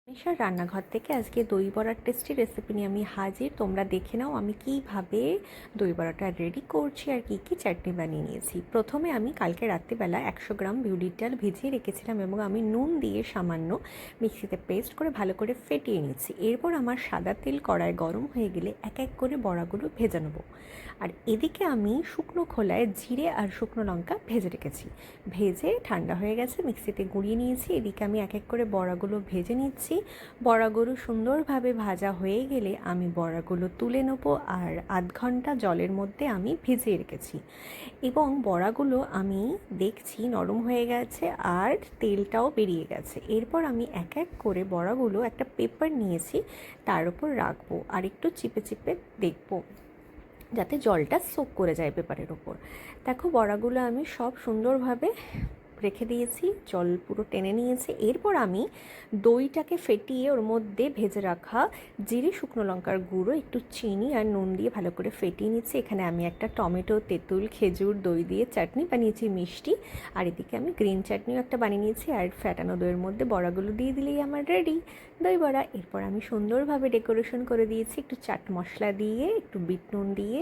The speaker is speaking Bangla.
মিশার রান্নাঘর থেকে আজকে দই বড়ার টেস্টি রেসিপি নিয়ে আমি হাজির। তোমরা দেখে নাও আমি কিভাবে দই বড়াটা রেডি করছি আর কি কি চাটনি বানিয়ে নিয়েছি। প্রথমে আমি কালকে রাত্রিবেলা 100 গ্রাম বিউলির ডাল ভিজিয়ে রেখেছিলাম এবং আমি নুন দিয়ে সামান্য মিক্সিতে পেস্ট করে ভালো করে ফেটিয়ে নিচ্ছি। এরপর আমার সাদা তেল কড়ায় গরম হয়ে গেলে এক এক করে বড়াগুলো ভেজে নেবো। আর এদিকে আমি শুকনো খোলায় জিরে আর শুকনো লঙ্কা ভেজে রেখেছি। ভেজে ঠান্ডা হয়ে গেছে, মিক্সিতে গুঁড়িয়ে নিয়েছি। এদিকে আমি এক এক করে বড়াগুলো ভেজে নিচ্ছি। বড়াগুলো সুন্দরভাবে ভাজা হয়ে গেলে আমি বড়াগুলো তুলে নেবো আর আধ ঘন্টা জলের মধ্যে আমি ভিজিয়ে রেখেছি এবং বড়াগুলো আমি দেখছি নরম হয়ে গেছে আর তেলটাও বেরিয়ে গেছে। এরপর আমি এক এক করে বড়াগুলো একটা পেপার নিয়েছি, তার উপর রাখবো আর একটু চিপে চিপে দেখবো যাতে জলটা সোক করে যায় পেপারের ওপর। দেখো বড়াগুলো আমি সব সুন্দরভাবে রেখে দিয়েছি, জল পুরো টেনে নিয়েছে। এরপর আমি দইটাকে ফেটিয়ে ওর মধ্যে ভেজে রাখা জিরে, শুকনো লঙ্কার গুঁড়ো, একটু চিনি আর নুন দিয়ে ভালো করে ফেটিয়ে নিচ্ছি। এখানে আমি একটা টমেটো, তেঁতুল, খেজুর, দই দিয়ে চাটনি বানিয়েছি মিষ্টি, আর এদিকে আমি গ্রিন চাটনিও একটা বানিয়ে নিয়েছি। আর ফ্যাটানো দইয়ের মধ্যে বড়াগুলো দিয়ে দিলেই আমার রেডি দই বড়া। এরপর আমি সুন্দরভাবে ডেকোরেশন করে দিয়েছি একটু চাট মশলা দিয়ে, একটু বিট নুন দিয়ে।